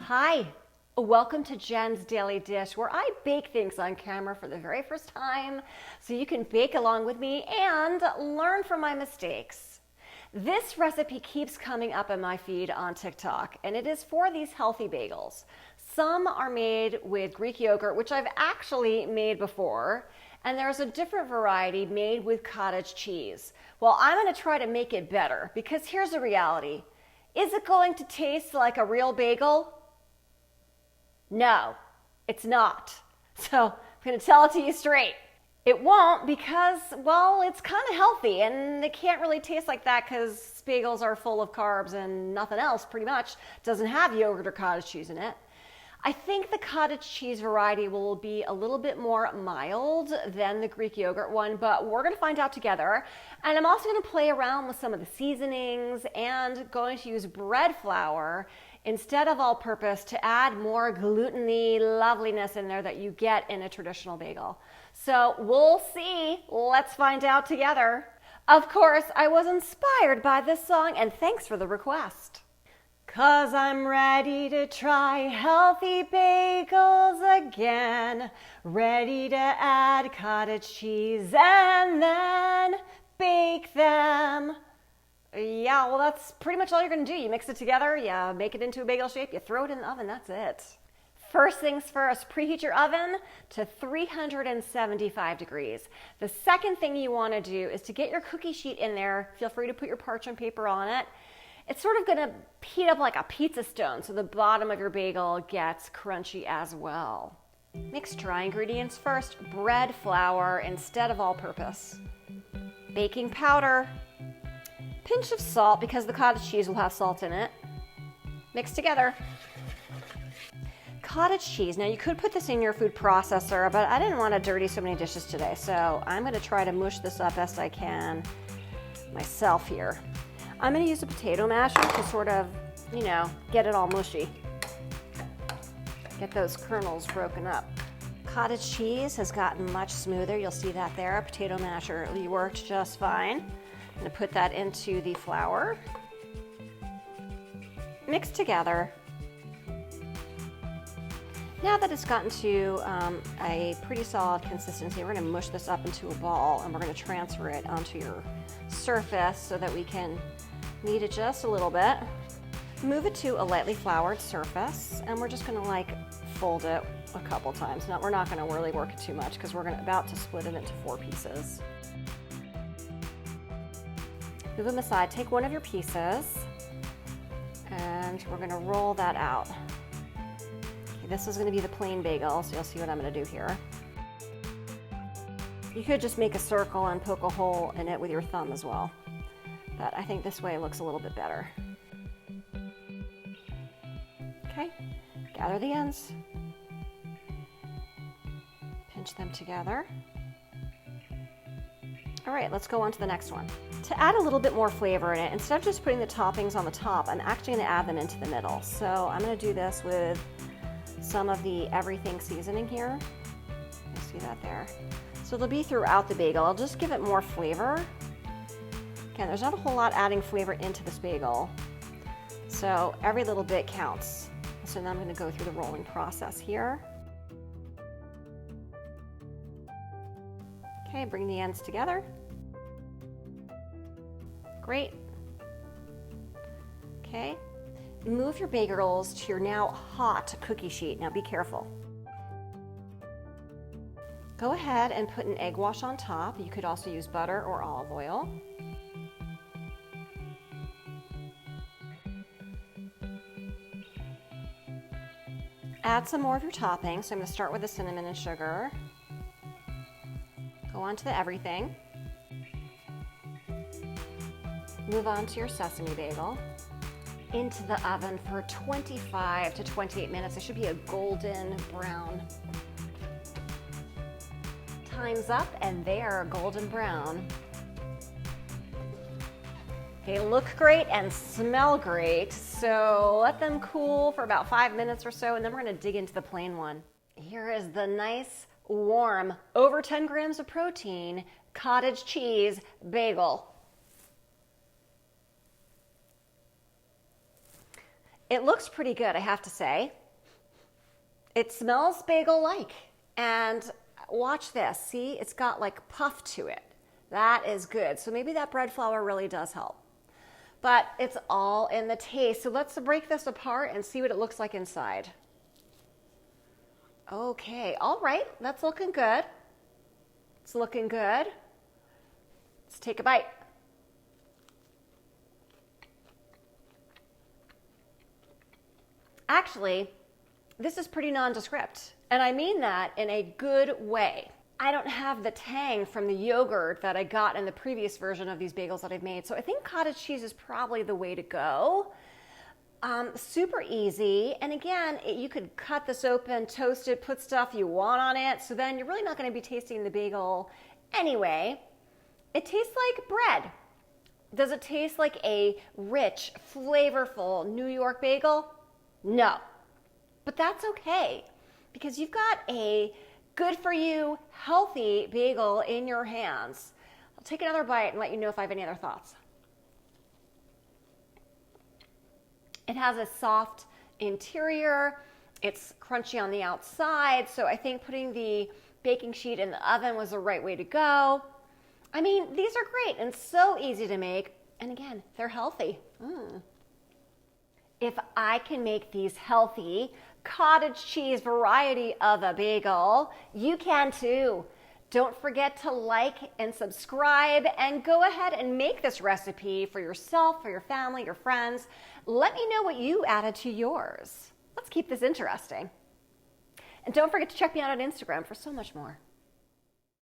Hi, welcome to Jen's Daily Dish, where I bake things on camera for the very first time so you can bake along with me and learn from my mistakes. This recipe keeps coming up in my feed on TikTok, and it is for these healthy bagels. Some are made with Greek yogurt, which I've actually made before, and there's a different variety made with cottage cheese. Well, I'm going to try to make it better because here's the reality. Is it going to taste like a real bagel? No, it's not. So I'm going to tell it to you straight. It won't because, well, it's kind of healthy and it can't really taste like that because bagels are full of carbs and nothing else pretty much doesn't have yogurt or cottage cheese in it. I think the cottage cheese variety will be a little bit more mild than the Greek yogurt one, but we're going to find out together. And I'm also going to play around with some of the seasonings and going to use bread flour instead of all-purpose to add more gluten-y loveliness in there that you get in a traditional bagel. So we'll see. Let's find out together. Of course, I was inspired by this song, and thanks for the request. 'Cause I'm ready to try healthy bagels again, ready to add cottage cheese and then bake them. Yeah, well, that's pretty much all you're going to do. You mix it together, you make it into a bagel shape, you throw it in the oven, that's it. First things first, preheat your oven to 375 degrees. The second thing you want to do is to get your cookie sheet in there. Feel free to put your parchment paper on it. It's sort of going to heat up like a pizza stone, so the bottom of your bagel gets crunchy as well. Mix dry ingredients first, bread flour instead of all-purpose. Baking powder, pinch of salt because the cottage cheese will have salt in it. Mix together. Cottage cheese. Now you could put this in your food processor, but I didn't want to dirty so many dishes today, so I'm going to try to mush this up best I can myself here. I'm going to use a potato masher to sort of, get it all mushy. Get those kernels broken up. Cottage cheese has gotten much smoother. You'll see that there. Potato masher worked just fine. I'm going to put that into the flour. Mix together. Now that it's gotten to a pretty solid consistency, we're going to mush this up into a ball and we're going to transfer it onto your surface so that we can knead it just a little bit. Move it to a lightly floured surface and we're just going to fold it a couple times. Now, we're not going to really work it too much because we're about to split it into 4 pieces. Move them aside. Take one of your pieces and we're going to roll that out. Okay, this is going to be the plain bagel, so you'll see what I'm going to do here. You could just make a circle and poke a hole in it with your thumb as well. But I think this way it looks a little bit better. Okay, gather the ends. Pinch them together. All right, let's go on to the next one. To add a little bit more flavor in it, instead of just putting the toppings on the top, I'm actually going to add them into the middle. So I'm going to do this with some of the everything seasoning here. You see that there. So they'll be throughout the bagel. I'll just give it more flavor. Again, there's not a whole lot adding flavor into this bagel, so every little bit counts. So now I'm going to go through the rolling process here. Okay, bring the ends together. Great. Okay, move your bagels to your now hot cookie sheet. Now be careful. Go ahead and put an egg wash on top. You could also use butter or olive oil. Add some more of your toppings. So I'm going to start with the cinnamon and sugar. Go on to the everything. Move on to your sesame bagel. Into the oven for 25 to 28 minutes. It should be a golden brown. Time's up and they are golden brown. They look great and smell great, so let them cool for about 5 minutes or so, and then we're going to dig into the plain one. Here is the nice, warm, over 10 grams of protein, cottage cheese bagel. it looks pretty good, I have to say. It smells bagel-like. And watch this. See, it's got like puff to it. That is good. So maybe that bread flour really does help. But it's all in the taste. So let's break this apart and see what it looks like inside. Okay, all right, that's looking good. It's looking good. Let's take a bite. Actually, this is pretty nondescript, and I mean that in a good way. I don't have the tang from the yogurt that I got in the previous version of these bagels that I've made, so I think cottage cheese is probably the way to go. Super easy, and again, you could cut this open, toast it, put stuff you want on it, so then you're really not going to be tasting the bagel anyway. It tastes like bread. Does it taste like a rich, flavorful New York bagel? No. But that's okay, because you've got a good for you, healthy bagel in your hands. I'll take another bite and let you know if I have any other thoughts. It has a soft interior. It's crunchy on the outside, so I think putting the baking sheet in the oven was the right way to go. I mean, these are great and so easy to make, and again, they're healthy. If I can make these healthy cottage cheese variety of a bagel, you can too. Don't forget to like and subscribe, and go ahead and make this recipe for yourself, for your family, your friends. Let me know what you added to yours. Let's keep this interesting. And don't forget to check me out on Instagram for so much more.